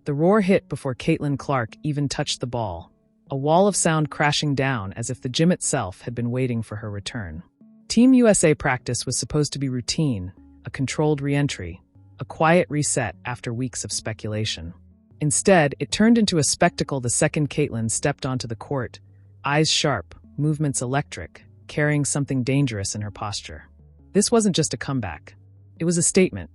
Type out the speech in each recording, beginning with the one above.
The roar hit before Caitlin Clark even touched the ball, a wall of sound crashing down as if the gym itself had been waiting for her return. Team USA practice was supposed to be routine, a controlled re-entry, a quiet reset after weeks of speculation. Instead, it turned into a spectacle the second Caitlin stepped onto the court, eyes sharp, movements electric, carrying something dangerous in her posture. This wasn't just a comeback. It was a statement.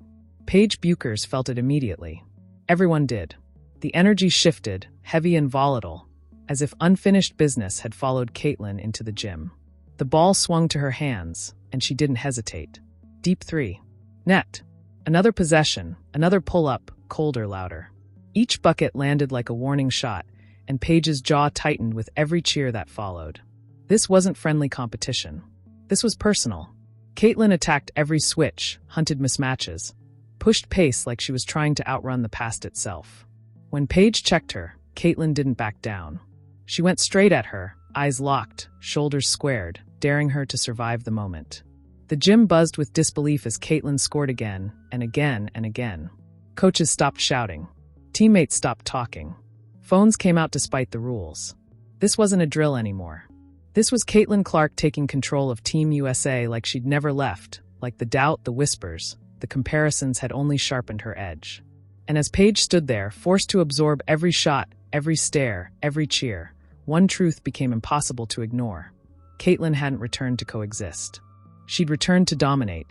Paige Bueckers felt it immediately. Everyone did. The energy shifted, heavy and volatile, as if unfinished business had followed Caitlin into the gym. The ball swung to her hands, and she didn't hesitate. Deep three. Net. Another possession, another pull-up, colder, louder. Each bucket landed like a warning shot, and Paige's jaw tightened with every cheer that followed. This wasn't friendly competition. This was personal. Caitlin attacked every switch, hunted mismatches, pushed pace like she was trying to outrun the past itself. When Paige checked her, Caitlin didn't back down. She went straight at her, eyes locked, shoulders squared, daring her to survive the moment. The gym buzzed with disbelief as Caitlin scored again, and again, and again. Coaches stopped shouting. Teammates stopped talking. Phones came out despite the rules. This wasn't a drill anymore. This was Caitlin Clark taking control of Team USA like she'd never left, like the doubt, the whispers, the comparisons had only sharpened her edge. And as Paige stood there, forced to absorb every shot, every stare, every cheer, one truth became impossible to ignore. Caitlin hadn't returned to coexist. She'd returned to dominate,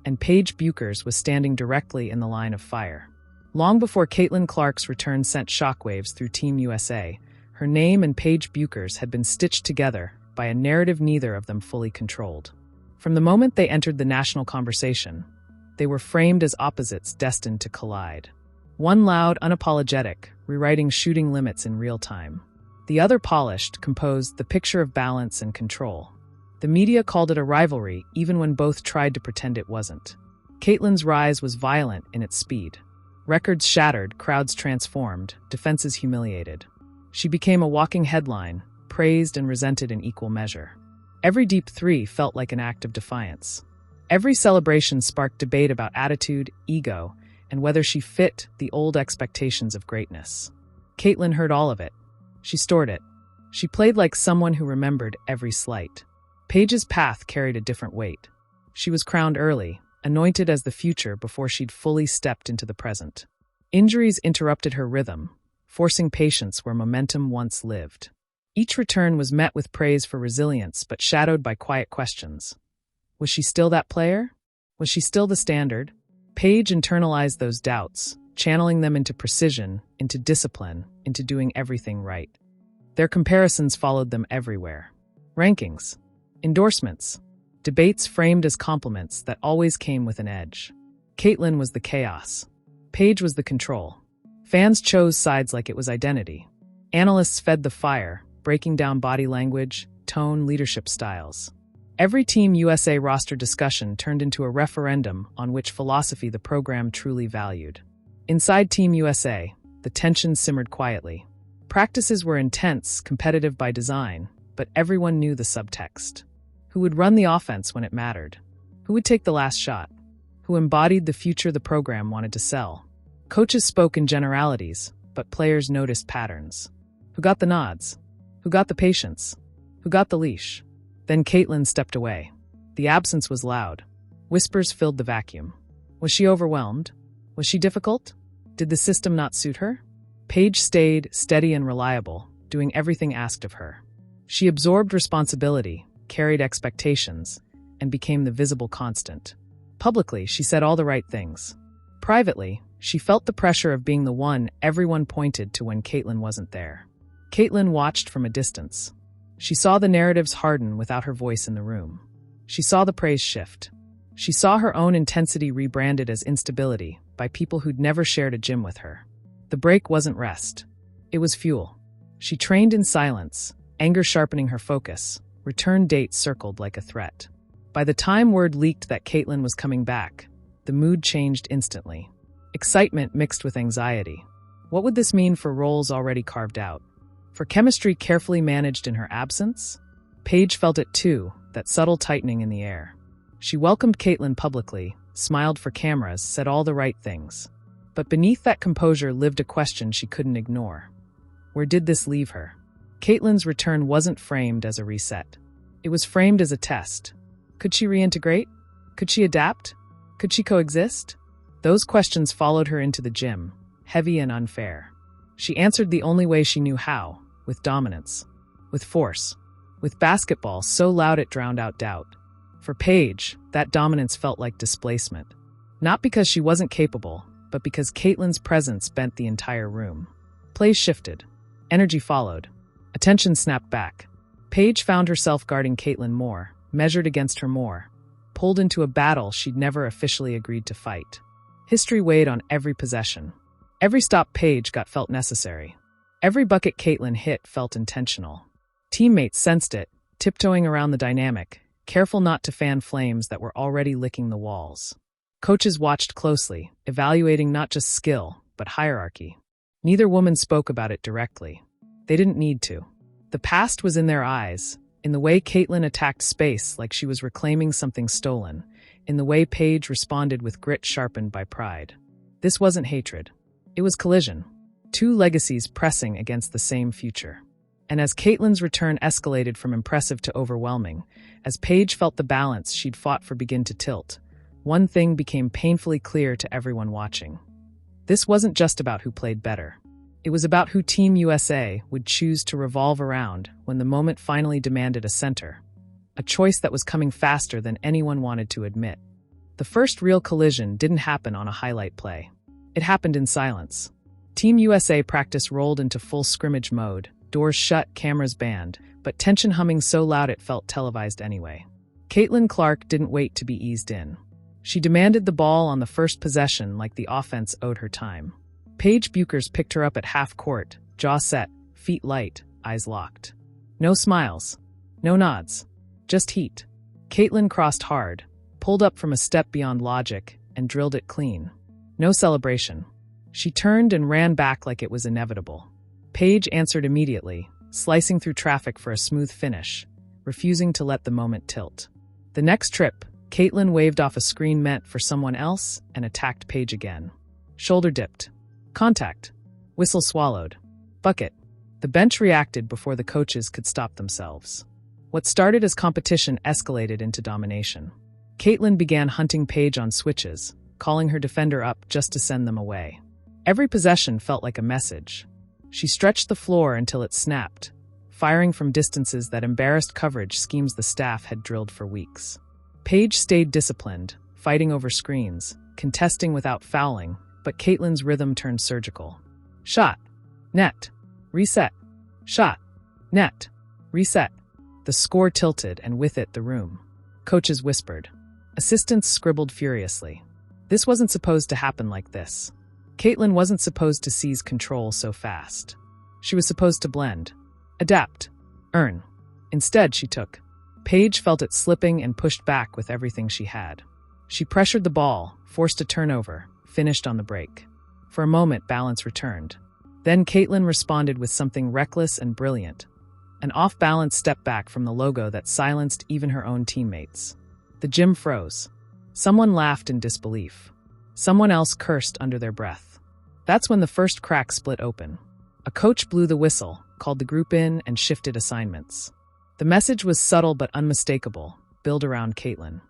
and Paige Bueckers was standing directly in the line of fire. Long before Caitlin Clark's return sent shockwaves through Team USA, her name and Paige Bueckers had been stitched together by a narrative neither of them fully controlled. From the moment they entered the national conversation, they were framed as opposites destined to collide. One loud, unapologetic, rewriting shooting limits in real time. The other polished, composed, the picture of balance and control. The media called it a rivalry, even when both tried to pretend it wasn't. Caitlin's rise was violent in its speed. Records shattered, crowds transformed, defenses humiliated. She became a walking headline, praised and resented in equal measure. Every deep three felt like an act of defiance. Every celebration sparked debate about attitude, ego, and whether she fit the old expectations of greatness. Caitlin heard all of it. She stored it. She played like someone who remembered every slight. Paige's path carried a different weight. She was crowned early, anointed as the future before she'd fully stepped into the present. Injuries interrupted her rhythm, forcing patience where momentum once lived. Each return was met with praise for resilience but shadowed by quiet questions. Was she still that player? Was she still the standard? Paige internalized those doubts, channeling them into precision, into discipline, into doing everything right. Their comparisons followed them everywhere. Rankings, endorsements, debates framed as compliments that always came with an edge. Caitlin was the chaos. Paige was the control. Fans chose sides like it was identity. Analysts fed the fire, breaking down body language, tone, leadership styles. Every Team USA roster discussion turned into a referendum on which philosophy the program truly valued. Inside Team USA, the tension simmered quietly. Practices were intense, competitive by design, but everyone knew the subtext. Who would run the offense when it mattered? Who would take the last shot? Who embodied the future the program wanted to sell? Coaches spoke in generalities, but players noticed patterns. Who got the nods? Who got the patience? Who got the leash? Then Caitlin stepped away. The absence was loud. Whispers filled the vacuum. Was she overwhelmed? Was she difficult? Did the system not suit her? Paige stayed steady and reliable, doing everything asked of her. She absorbed responsibility, carried expectations, and became the visible constant. Publicly, she said all the right things. Privately, she felt the pressure of being the one everyone pointed to when Caitlin wasn't there. Caitlin watched from a distance. She saw the narratives harden without her voice in the room. She saw the praise shift. She saw her own intensity rebranded as instability by people who'd never shared a gym with her. The break wasn't rest. It was fuel. She trained in silence, anger sharpening her focus, return dates circled like a threat. By the time word leaked that Caitlin was coming back, the mood changed instantly. Excitement mixed with anxiety. What would this mean for roles already carved out? For chemistry carefully managed in her absence? Paige felt it too, that subtle tightening in the air. She welcomed Caitlin publicly, smiled for cameras, said all the right things. But beneath that composure lived a question she couldn't ignore. Where did this leave her? Caitlin's return wasn't framed as a reset. It was framed as a test. Could she reintegrate? Could she adapt? Could she coexist? Those questions followed her into the gym, heavy and unfair. She answered the only way she knew how, with dominance, with force, with basketball so loud it drowned out doubt. For Paige, that dominance felt like displacement. Not because she wasn't capable, but because Caitlin's presence bent the entire room. Plays shifted. Energy followed. Attention snapped back. Paige found herself guarding Caitlin more, measured against her more, pulled into a battle she'd never officially agreed to fight. History weighed on every possession. Every stop Paige got felt necessary. Every bucket Caitlin hit felt intentional. Teammates sensed it, tiptoeing around the dynamic, careful not to fan flames that were already licking the walls. Coaches watched closely, evaluating not just skill, but hierarchy. Neither woman spoke about it directly. They didn't need to. The past was in their eyes, in the way Caitlin attacked space like she was reclaiming something stolen, in the way Paige responded with grit sharpened by pride. This wasn't hatred. It was collision. Two legacies pressing against the same future. And as Caitlin's return escalated from impressive to overwhelming, as Paige felt the balance she'd fought for begin to tilt, one thing became painfully clear to everyone watching. This wasn't just about who played better. It was about who Team USA would choose to revolve around when the moment finally demanded a center. A choice that was coming faster than anyone wanted to admit. The first real collision didn't happen on a highlight play. It happened in silence. Team USA practice rolled into full scrimmage mode, doors shut, cameras banned, but tension humming so loud it felt televised anyway. Caitlin Clark didn't wait to be eased in. She demanded the ball on the first possession like the offense owed her time. Paige Bueckers picked her up at half court, jaw set, feet light, eyes locked. No smiles. No nods. Just heat. Caitlin crossed hard, pulled up from a step beyond logic, and drilled it clean. No celebration. She turned and ran back like it was inevitable. Paige answered immediately, slicing through traffic for a smooth finish, refusing to let the moment tilt. The next trip, Caitlin waved off a screen meant for someone else and attacked Paige again. Shoulder dipped. Contact. Whistle swallowed. Bucket. The bench reacted before the coaches could stop themselves. What started as competition escalated into domination. Caitlin began hunting Paige on switches, calling her defender up just to send them away. Every possession felt like a message. She stretched the floor until it snapped, firing from distances that embarrassed coverage schemes the staff had drilled for weeks. Paige stayed disciplined, fighting over screens, contesting without fouling, but Caitlin's rhythm turned surgical. Shot. Net. Reset. Shot. Net. Reset. The score tilted, and with it the room. Coaches whispered. Assistants scribbled furiously. This wasn't supposed to happen like this. Caitlin wasn't supposed to seize control so fast. She was supposed to blend. Adapt. Earn. Instead, she took. Paige felt it slipping and pushed back with everything she had. She pressured the ball, forced a turnover, finished on the break. For a moment, balance returned. Then Caitlin responded with something reckless and brilliant. An off-balance step back from the logo that silenced even her own teammates. The gym froze. Someone laughed in disbelief. Someone else cursed under their breath. That's when the first crack split open. A coach blew the whistle, called the group in, and shifted assignments. The message was subtle but unmistakable. Build around Caitlin.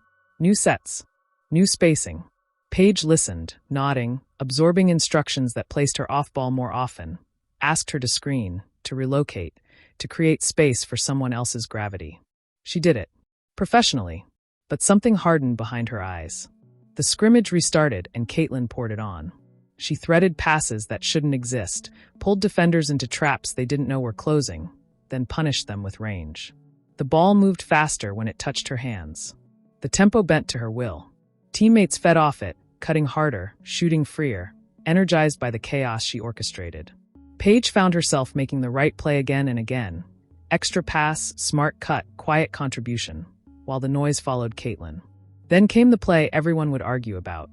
New sets. New spacing. Paige listened, nodding, absorbing instructions that placed her off-ball more often, asked her to screen, to relocate, to create space for someone else's gravity. She did it. Professionally. But something hardened behind her eyes. The scrimmage restarted and Caitlin poured it on. She threaded passes that shouldn't exist, pulled defenders into traps they didn't know were closing, then punished them with range. The ball moved faster when it touched her hands. The tempo bent to her will. Teammates fed off it, cutting harder, shooting freer, energized by the chaos she orchestrated. Paige found herself making the right play again and again. Extra pass, smart cut, quiet contribution, while the noise followed Caitlin. Then came the play everyone would argue about.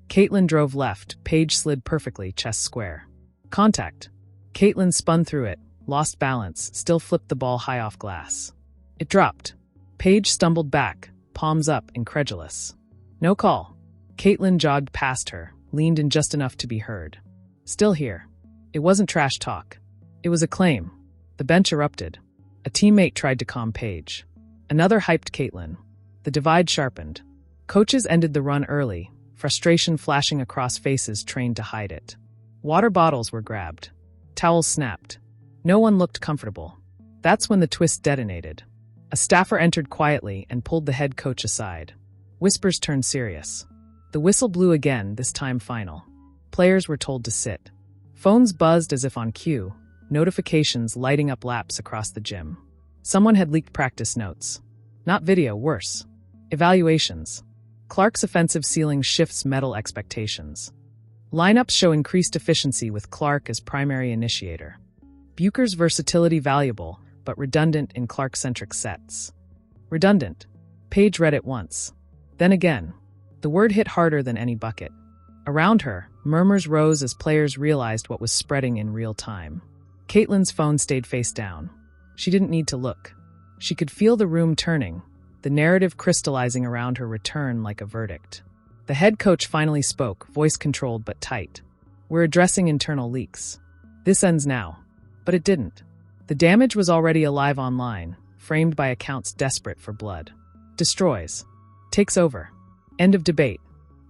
Caitlin drove left, Paige slid perfectly, chest square. Contact. Caitlin spun through it, lost balance, still flipped the ball high off glass. It dropped. Paige stumbled back, palms up, incredulous. No call. Caitlin jogged past her, leaned in just enough to be heard. Still here. It wasn't trash talk. It was a claim. The bench erupted. A teammate tried to calm Paige. Another hyped Caitlin. The divide sharpened. Coaches ended the run early, frustration flashing across faces trained to hide it. Water bottles were grabbed. Towels snapped. No one looked comfortable. That's when the twist detonated. A staffer entered quietly and pulled the head coach aside. Whispers turned serious. The whistle blew again, this time final. Players were told to sit. Phones buzzed as if on cue, notifications lighting up laps across the gym. Someone had leaked practice notes. Not video, worse. Evaluations. Clark's offensive ceiling shifts medal expectations. Lineups show increased efficiency with Clark as primary initiator. Bueckers' versatility valuable, but redundant in Clark-centric sets. Redundant. Paige read it once. Then again. The word hit harder than any bucket. Around her, murmurs rose as players realized what was spreading in real time. Caitlin's phone stayed face down. She didn't need to look. She could feel the room turning, the narrative crystallizing around her return like a verdict. The head coach finally spoke, voice controlled but tight. We're addressing internal leaks. This ends now. But it didn't. The damage was already alive online, framed by accounts desperate for blood. Destroys. Takes over. End of debate.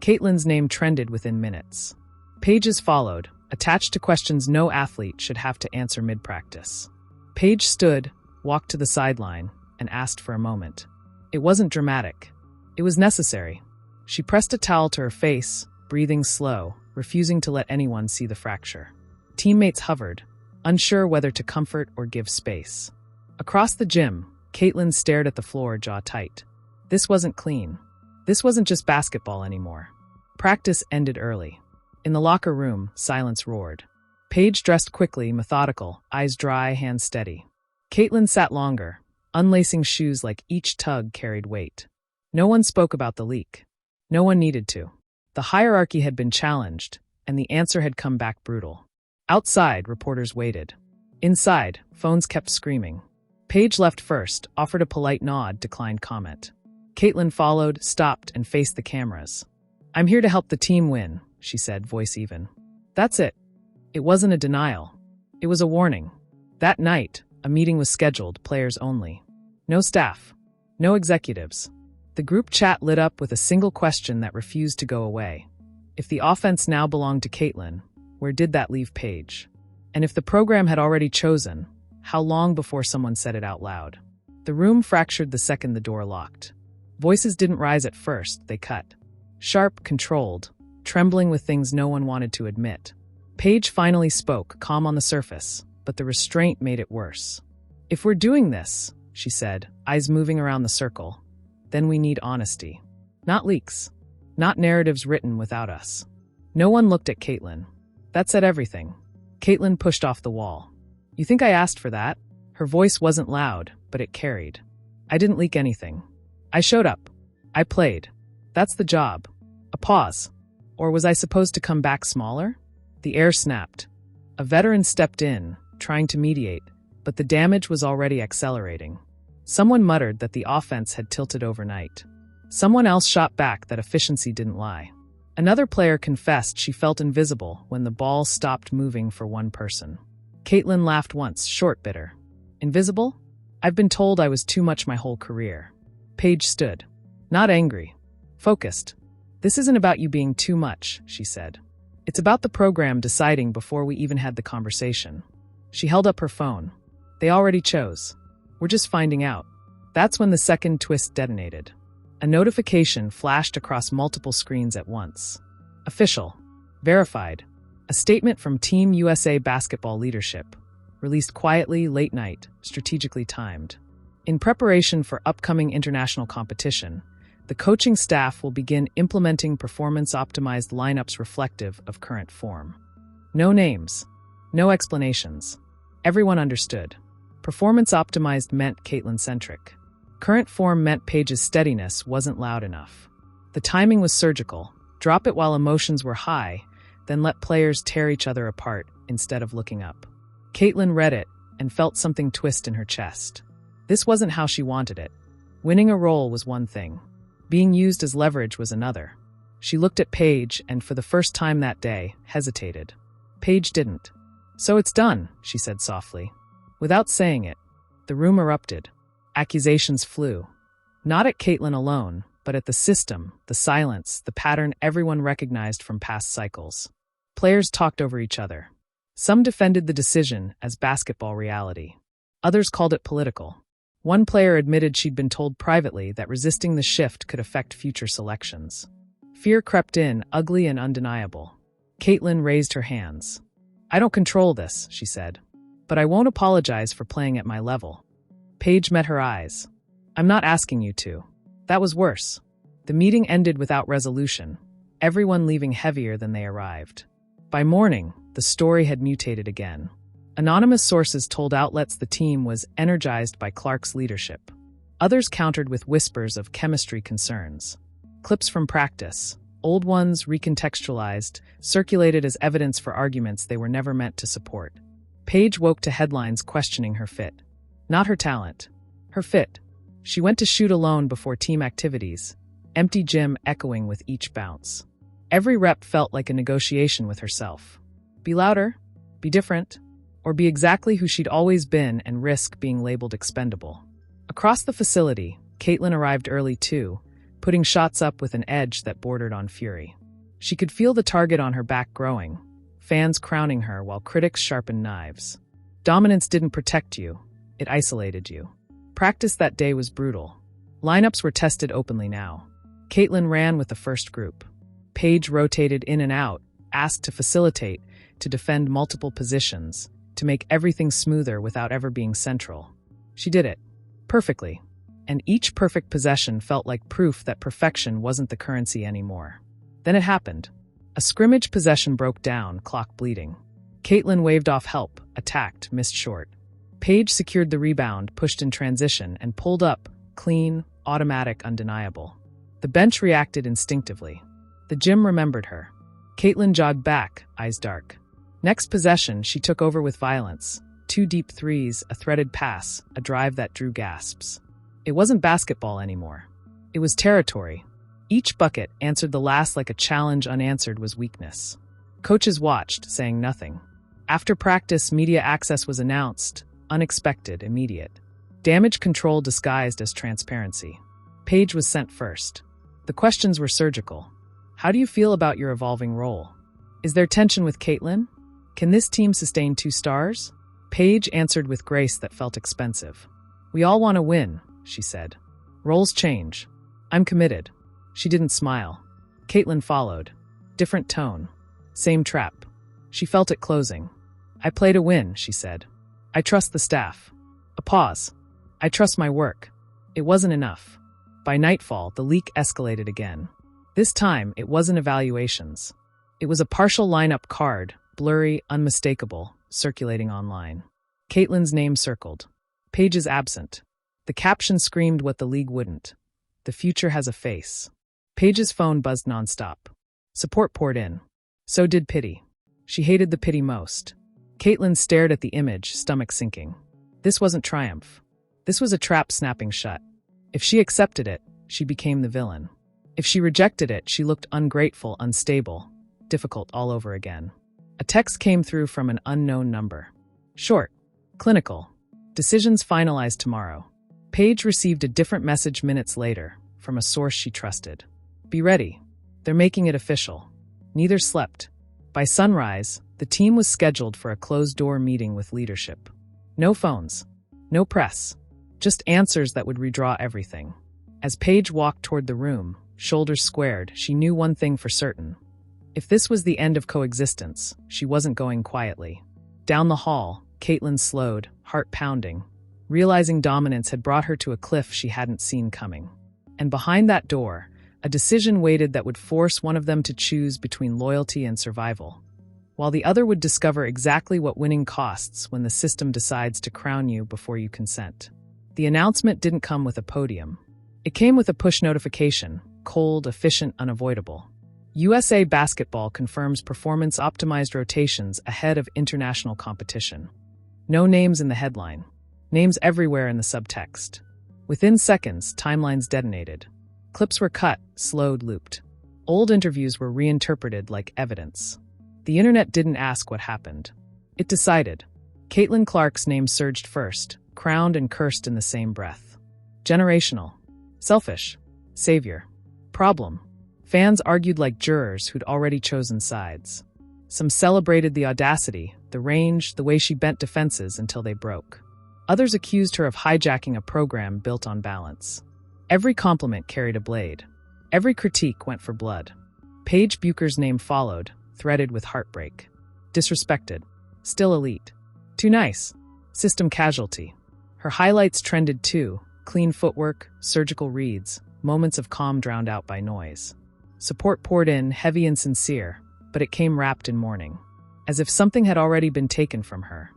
Caitlin's name trended within minutes. Paige's followed, attached to questions no athlete should have to answer mid-practice. Paige stood, walked to the sideline, and asked for a moment. It wasn't dramatic. It was necessary. She pressed a towel to her face, breathing slow, refusing to let anyone see the fracture. Teammates hovered, unsure whether to comfort or give space. Across the gym, Caitlin stared at the floor, jaw tight. This wasn't clean. This wasn't just basketball anymore. Practice ended early. In the locker room, silence roared. Paige dressed quickly, methodical, eyes dry, hands steady. Caitlin sat longer, unlacing shoes like each tug carried weight. No one spoke about the leak. No one needed to. The hierarchy had been challenged, and the answer had come back brutal. Outside, reporters waited. Inside, phones kept screaming. Paige left first, offered a polite nod, declined comment. Caitlin followed, stopped, and faced the cameras. I'm here to help the team win, she said, voice even. That's it. It wasn't a denial. It was a warning. That night, a meeting was scheduled, players only. No staff. No executives. The group chat lit up with a single question that refused to go away. If the offense now belonged to Caitlin, where did that leave Paige? And if the program had already chosen, how long before someone said it out loud? The room fractured the second the door locked. Voices didn't rise at first, they cut. Sharp, controlled, trembling with things no one wanted to admit. Paige finally spoke, calm on the surface, but the restraint made it worse. If we're doing this, she said, eyes moving around the circle, then we need honesty. Not leaks. Not narratives written without us. No one looked at Caitlin. That said everything. Caitlin pushed off the wall. You think I asked for that? Her voice wasn't loud, but it carried. I didn't leak anything. I showed up. I played. That's the job. A pause. Or was I supposed to come back smaller? The air snapped. A veteran stepped in, trying to mediate, but the damage was already accelerating. Someone muttered that the offense had tilted overnight. Someone else shot back that efficiency didn't lie. Another player confessed she felt invisible when the ball stopped moving for one person. Caitlin laughed once, short, bitter. Invisible? I've been told I was too much my whole career. Paige stood. Not angry. Focused. This isn't about you being too much, she said. It's about the program deciding before we even had the conversation. She held up her phone. They already chose. We're just finding out. That's when the second twist detonated. A notification flashed across multiple screens at once. Official. Verified. A statement from Team USA basketball leadership. Released quietly, late night, strategically timed. In preparation for upcoming international competition, the coaching staff will begin implementing performance-optimized lineups reflective of current form. No names. No explanations. Everyone understood. Performance-optimized meant Caitlin-centric. Current form meant Paige's steadiness wasn't loud enough. The timing was surgical. Drop it while emotions were high, then let players tear each other apart instead of looking up. Caitlin read it, and felt something twist in her chest. This wasn't how she wanted it. Winning a role was one thing. Being used as leverage was another. She looked at Paige and, for the first time that day, hesitated. Paige didn't. "So it's done," she said softly. Without saying it, the room erupted. Accusations flew. Not at Caitlin alone, but at the system, the silence, the pattern everyone recognized from past cycles. Players talked over each other. Some defended the decision as basketball reality. Others called it political. One player admitted she'd been told privately that resisting the shift could affect future selections. Fear crept in, ugly and undeniable. Caitlin raised her hands. "I don't control this," she said. "But I won't apologize for playing at my level." Paige met her eyes. "I'm not asking you to." That was worse. The meeting ended without resolution, everyone leaving heavier than they arrived. By morning, the story had mutated again. Anonymous sources told outlets the team was energized by Clark's leadership. Others countered with whispers of chemistry concerns. Clips from practice, old ones recontextualized, circulated as evidence for arguments they were never meant to support. Paige woke to headlines questioning her fit. Not her talent. Her fit. She went to shoot alone before team activities, empty gym echoing with each bounce. Every rep felt like a negotiation with herself. Be louder, be different, or be exactly who she'd always been and risk being labeled expendable. Across the facility, Caitlin arrived early too, putting shots up with an edge that bordered on fury. She could feel the target on her back growing, fans crowning her while critics sharpened knives. Dominance didn't protect you, it isolated you. Practice that day was brutal. Lineups were tested openly now. Caitlin ran with the first group. Paige rotated in and out, asked to facilitate, to defend multiple positions, to make everything smoother without ever being central. She did it. Perfectly. And each perfect possession felt like proof that perfection wasn't the currency anymore. Then it happened. A scrimmage possession broke down, clock bleeding. Caitlin waved off help, attacked, missed short. Paige secured the rebound, pushed in transition, and pulled up, clean, automatic, undeniable. The bench reacted instinctively. The gym remembered her. Caitlin jogged back, eyes dark. Next possession, she took over with violence. 2 deep threes, a threaded pass, a drive that drew gasps. It wasn't basketball anymore. It was territory. Each bucket, answered the last like a challenge unanswered, was weakness. Coaches watched, saying nothing. After practice, media access was announced, unexpected, immediate. Damage control disguised as transparency. Paige was sent first. The questions were surgical. How do you feel about your evolving role? Is there tension with Caitlin? Can this team sustain 2 stars? Paige answered with grace that felt expensive. We all want to win, she said. Roles change. I'm committed. She didn't smile. Caitlin followed. Different tone. Same trap. She felt it closing. I play to win, she said. I trust the staff. A pause. I trust my work. It wasn't enough. By nightfall, the leak escalated again. This time, it wasn't evaluations. It was a partial lineup card, blurry, unmistakable, circulating online. Caitlin's name circled. Paige's absent. The caption screamed what the league wouldn't. The future has a face. Paige's phone buzzed nonstop. Support poured in. So did pity. She hated the pity most. Caitlin stared at the image, stomach sinking. This wasn't triumph. This was a trap snapping shut. If she accepted it, she became the villain. If she rejected it, she looked ungrateful, unstable, difficult all over again. A text came through from an unknown number. Short. Clinical. Decisions finalized tomorrow. Paige received a different message minutes later, from a source she trusted. Be ready. They're making it official. Neither slept. By sunrise, the team was scheduled for a closed-door meeting with leadership. No phones. No press. Just answers that would redraw everything. As Paige walked toward the room, shoulders squared, she knew one thing for certain. If this was the end of coexistence, she wasn't going quietly. Down the hall, Caitlin slowed, heart pounding, realizing dominance had brought her to a cliff she hadn't seen coming. And behind that door, a decision waited that would force one of them to choose between loyalty and survival, while the other would discover exactly what winning costs when the system decides to crown you before you consent. The announcement didn't come with a podium. It came with a push notification, cold, efficient, unavoidable. USA Basketball confirms performance-optimized rotations ahead of international competition. No names in the headline. Names everywhere in the subtext. Within seconds, timelines detonated. Clips were cut, slowed, looped. Old interviews were reinterpreted like evidence. The internet didn't ask what happened. It decided. Caitlin Clark's name surged first, crowned and cursed in the same breath. Generational. Selfish. Savior. Problem. Fans argued like jurors who'd already chosen sides. Some celebrated the audacity, the range, the way she bent defenses until they broke. Others accused her of hijacking a program built on balance. Every compliment carried a blade. Every critique went for blood. Paige Bueckers' name followed, threaded with heartbreak. Disrespected. Still elite. Too nice. System casualty. Her highlights trended too. Clean footwork, surgical reads, moments of calm drowned out by noise. Support poured in, heavy and sincere, but it came wrapped in mourning. As if something had already been taken from her.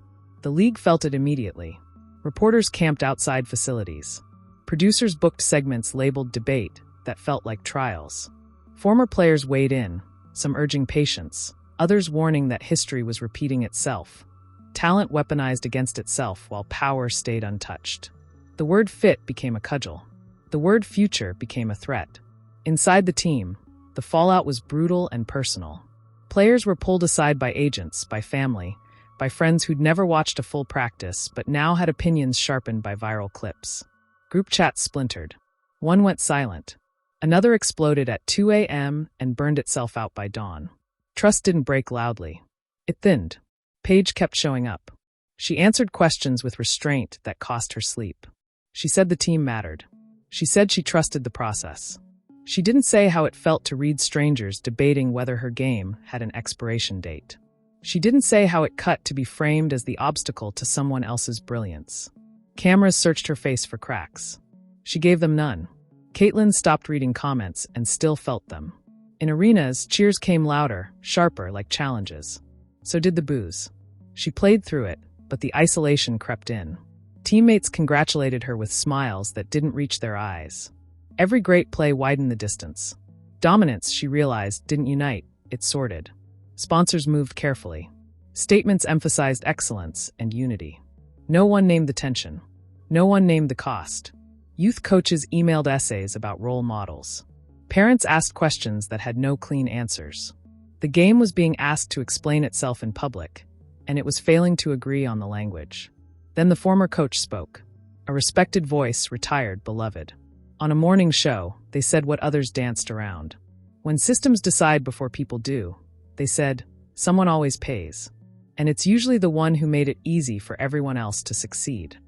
The league felt it immediately. Reporters camped outside facilities. Producers booked segments labeled debate that felt like trials. Former players weighed in, some urging patience, others warning that history was repeating itself. Talent weaponized against itself while power stayed untouched. The word fit became a cudgel. The word future became a threat. Inside the team, the fallout was brutal and personal. Players were pulled aside by agents, by family, by friends who'd never watched a full practice but now had opinions sharpened by viral clips. Group chats splintered. One went silent. Another exploded at 2 a.m. and burned itself out by dawn. Trust didn't break loudly. It thinned. Paige kept showing up. She answered questions with restraint that cost her sleep. She said the team mattered. She said she trusted the process. She didn't say how it felt to read strangers debating whether her game had an expiration date. She didn't say how it cut to be framed as the obstacle to someone else's brilliance. Cameras searched her face for cracks. She gave them none. Caitlin stopped reading comments and still felt them. In arenas, cheers came louder, sharper, like challenges. So did the boos. She played through it, but the isolation crept in. Teammates congratulated her with smiles that didn't reach their eyes. Every great play widened the distance. Dominance, she realized, didn't unite, it sorted. Sponsors moved carefully. Statements emphasized excellence and unity. No one named the tension. No one named the cost. Youth coaches emailed essays about role models. Parents asked questions that had no clean answers. The game was being asked to explain itself in public, and it was failing to agree on the language. Then the former coach spoke. A respected voice, retired, beloved. On a morning show, they said what others danced around. When systems decide before people do, they said, someone always pays. And it's usually the one who made it easy for everyone else to succeed.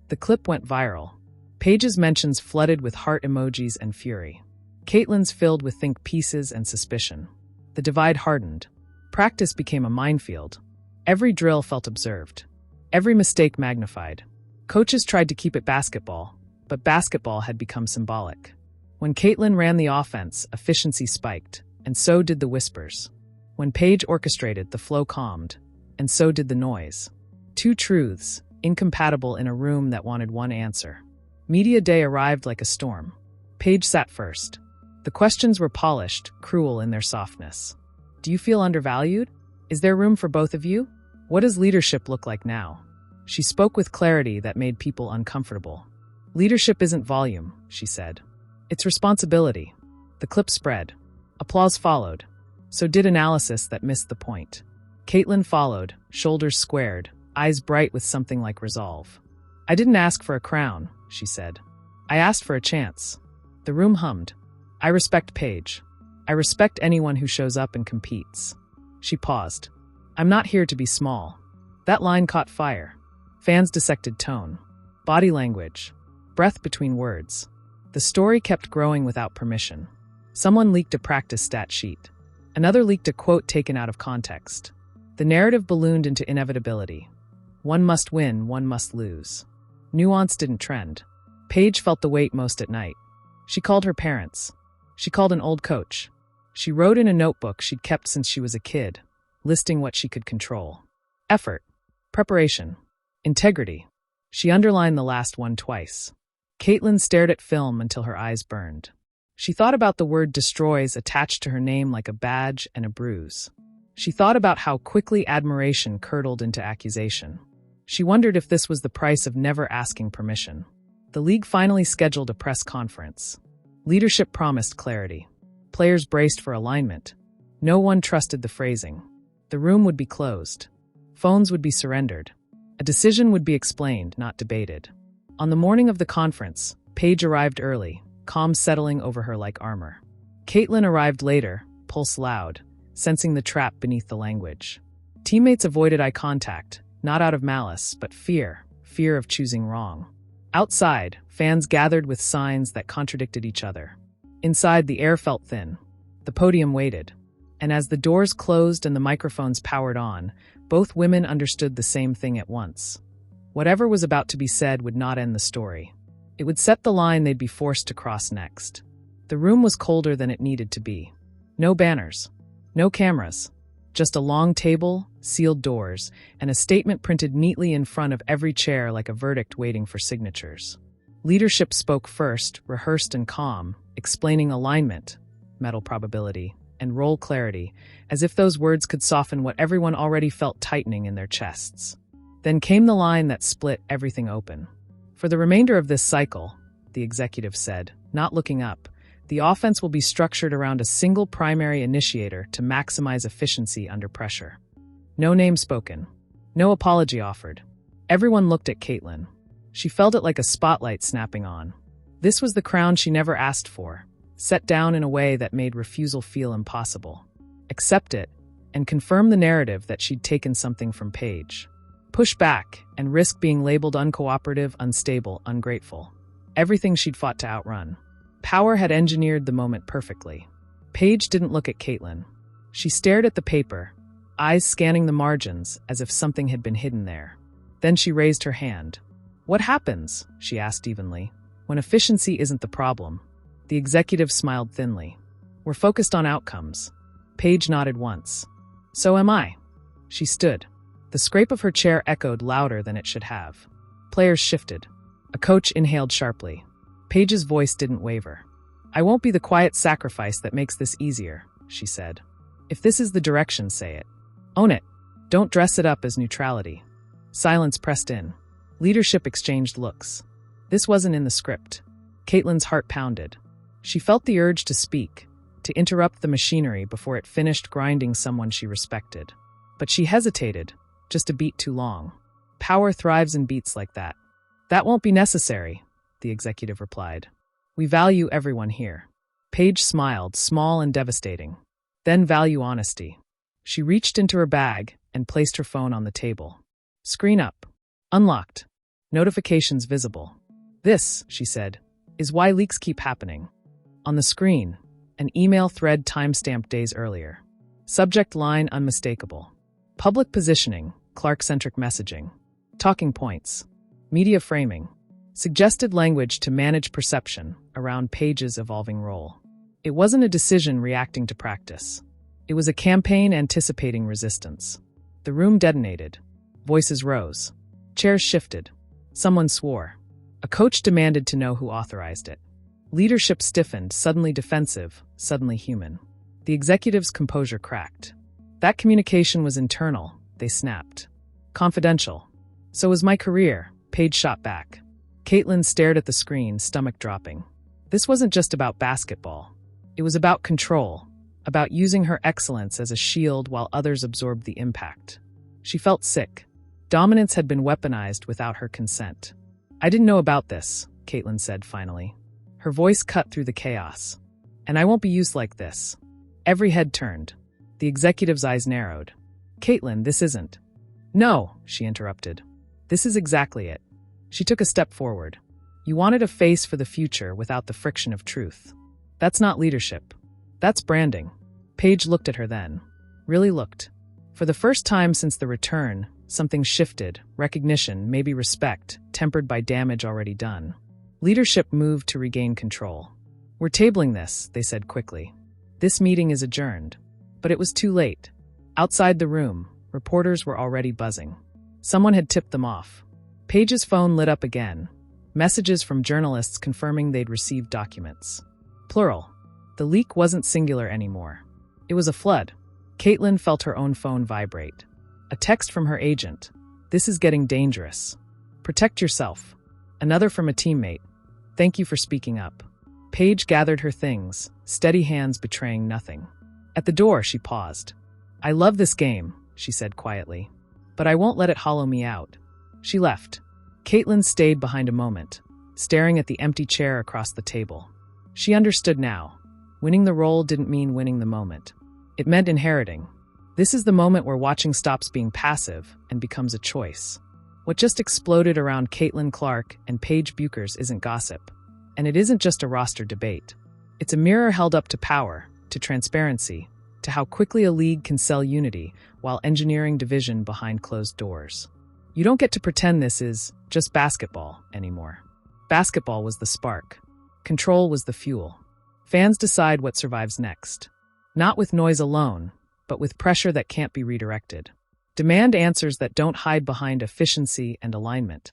The clip went viral. Paige's mentions flooded with heart emojis and fury. Caitlin's filled with think pieces and suspicion. The divide hardened. Practice became a minefield. Every drill felt observed. Every mistake magnified. Coaches tried to keep it basketball, but basketball had become symbolic. When Caitlin ran the offense, efficiency spiked, and so did the whispers. When Paige orchestrated, the flow calmed, and so did the noise. Two truths, incompatible in a room that wanted one answer. Media day arrived like a storm. Paige sat first. The questions were polished, cruel in their softness. Do you feel undervalued? Is there room for both of you? What does leadership look like now? She spoke with clarity that made people uncomfortable. Leadership isn't volume, she said. It's responsibility. The clip spread. Applause followed. So did analysis that missed the point. Caitlin followed, shoulders squared, eyes bright with something like resolve. I didn't ask for a crown, she said. I asked for a chance. The room hummed. I respect Paige. I respect anyone who shows up and competes. She paused. I'm not here to be small. That line caught fire. Fans dissected tone, body language, breath between words. The story kept growing without permission. Someone leaked a practice stat sheet. Another leaked a quote taken out of context. The narrative ballooned into inevitability. One must win, one must lose. Nuance didn't trend. Paige felt the weight most at night. She called her parents. She called an old coach. She wrote in a notebook she'd kept since she was a kid, listing what she could control. Effort. Preparation. Integrity. She underlined the last one twice. Caitlin stared at film until her eyes burned. She thought about the word destroys attached to her name like a badge and a bruise. She thought about how quickly admiration curdled into accusation. She wondered if this was the price of never asking permission. The league finally scheduled a press conference. Leadership promised clarity. Players braced for alignment. No one trusted the phrasing. The room would be closed. Phones would be surrendered. A decision would be explained, not debated. On the morning of the conference, Paige arrived early, calm settling over her like armor. Caitlin arrived later, pulse loud, sensing the trap beneath the language. Teammates avoided eye contact, not out of malice, but fear of choosing wrong. Outside, fans gathered with signs that contradicted each other. Inside, the air felt thin. The podium waited. And as the doors closed and the microphones powered on, both women understood the same thing at once. Whatever was about to be said would not end the story. It would set the line they'd be forced to cross next. The room was colder than it needed to be. No banners. No cameras. Just a long table, sealed doors, and a statement printed neatly in front of every chair like a verdict waiting for signatures. Leadership spoke first, rehearsed and calm, explaining alignment, medal probability, and role clarity, as if those words could soften what everyone already felt tightening in their chests. Then came the line that split everything open. For the remainder of this cycle, the executive said, not looking up, the offense will be structured around a single primary initiator to maximize efficiency under pressure. No name spoken. No apology offered. Everyone looked at Caitlin. She felt it like a spotlight snapping on. This was the crown she never asked for, set down in a way that made refusal feel impossible. Accept it, and confirm the narrative that she'd taken something from Paige. Push back, and risk being labeled uncooperative, unstable, ungrateful. Everything she'd fought to outrun. Power had engineered the moment perfectly. Paige didn't look at Caitlin. She stared at the paper, eyes scanning the margins as if something had been hidden there. Then she raised her hand. What happens, she asked evenly, when efficiency isn't the problem? The executive smiled thinly. We're focused on outcomes. Paige nodded once. So am I. She stood. The scrape of her chair echoed louder than it should have. Players shifted. A coach inhaled sharply. Paige's voice didn't waver. I won't be the quiet sacrifice that makes this easier, she said. If this is the direction, say it. Own it. Don't dress it up as neutrality. Silence pressed in. Leadership exchanged looks. This wasn't in the script. Caitlin's heart pounded. She felt the urge to speak, to interrupt the machinery before it finished grinding someone she respected. But she hesitated, just a beat too long. Power thrives in beats like that. That won't be necessary, the executive replied. We value everyone here. Paige smiled, small and devastating. Then value honesty. She reached into her bag and placed her phone on the table. Screen up. Unlocked. Notifications visible. This, she said, is why leaks keep happening. On the screen, an email thread timestamped days earlier. Subject line unmistakable. Public positioning, Clark-centric messaging. Talking points. Media framing. Suggested language to manage perception around Paige's evolving role. It wasn't a decision reacting to practice. It was a campaign anticipating resistance. The room detonated. Voices rose. Chairs shifted. Someone swore. A coach demanded to know who authorized it. Leadership stiffened, suddenly defensive, suddenly human. The executive's composure cracked. That communication was internal, they snapped. Confidential. So was my career, Paige shot back. Caitlin stared at the screen, stomach dropping. This wasn't just about basketball. It was about control, about using her excellence as a shield while others absorbed the impact. She felt sick. Dominance had been weaponized without her consent. I didn't know about this, Caitlin said finally. Her voice cut through the chaos. And I won't be used like this. Every head turned. The executive's eyes narrowed. Caitlin, this isn't. No, she interrupted. This is exactly it. She took a step forward. You wanted a face for the future without the friction of truth. That's not leadership. That's branding. Paige looked at her then. Really looked. For the first time since the return, something shifted, recognition, maybe respect, tempered by damage already done. Leadership moved to regain control. We're tabling this, they said quickly. This meeting is adjourned. But it was too late. Outside the room, reporters were already buzzing. Someone had tipped them off. Paige's phone lit up again. Messages from journalists confirming they'd received documents. Plural. The leak wasn't singular anymore. It was a flood. Caitlin felt her own phone vibrate. A text from her agent. This is getting dangerous. Protect yourself. Another from a teammate. Thank you for speaking up. Paige gathered her things, steady hands betraying nothing. At the door, she paused. I love this game, she said quietly. But I won't let it hollow me out. She left. Caitlin stayed behind a moment, staring at the empty chair across the table. She understood now. Winning the role didn't mean winning the moment. It meant inheriting. This is the moment where watching stops being passive and becomes a choice. What just exploded around Caitlin Clark and Paige Bueckers isn't gossip. And it isn't just a roster debate. It's a mirror held up to power, to transparency, to how quickly a league can sell unity while engineering division behind closed doors. You don't get to pretend this is just basketball anymore. Basketball was the spark. Control was the fuel. Fans decide what survives next. Not with noise alone, but with pressure that can't be redirected. Demand answers that don't hide behind efficiency and alignment.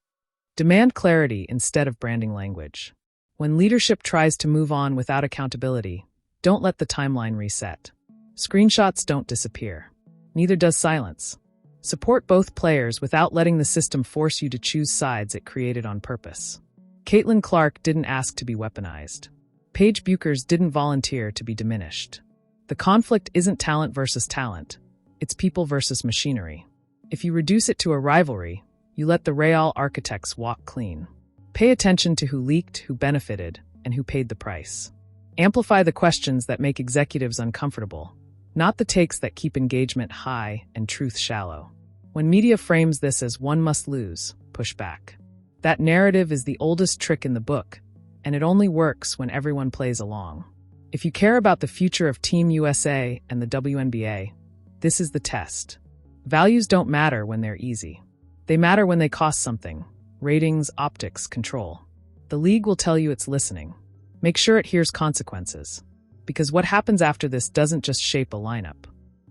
Demand clarity instead of branding language. When leadership tries to move on without accountability, don't let the timeline reset. Screenshots don't disappear. Neither does silence. Support both players without letting the system force you to choose sides it created on purpose. Caitlin Clark didn't ask to be weaponized. Paige Bueckers didn't volunteer to be diminished. The conflict isn't talent versus talent. It's people versus machinery. If you reduce it to a rivalry, you let the Real architects walk clean. Pay attention to who leaked, who benefited, and who paid the price. Amplify the questions that make executives uncomfortable, not the takes that keep engagement high and truth shallow. When media frames this as one must lose, push back. That narrative is the oldest trick in the book, and it only works when everyone plays along. If you care about the future of Team USA and the WNBA, this is the test. Values don't matter when they're easy. They matter when they cost something. Ratings, optics, control. The league will tell you it's listening. Make sure it hears consequences. Because what happens after this doesn't just shape a lineup.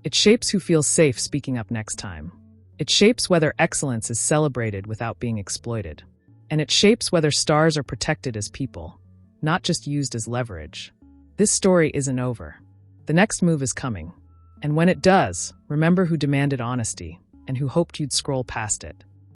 It shapes who feels safe speaking up next time. It shapes whether excellence is celebrated without being exploited. And it shapes whether stars are protected as people, not just used as leverage. This story isn't over. The next move is coming. And when it does, remember who demanded honesty and who hoped you'd scroll past it.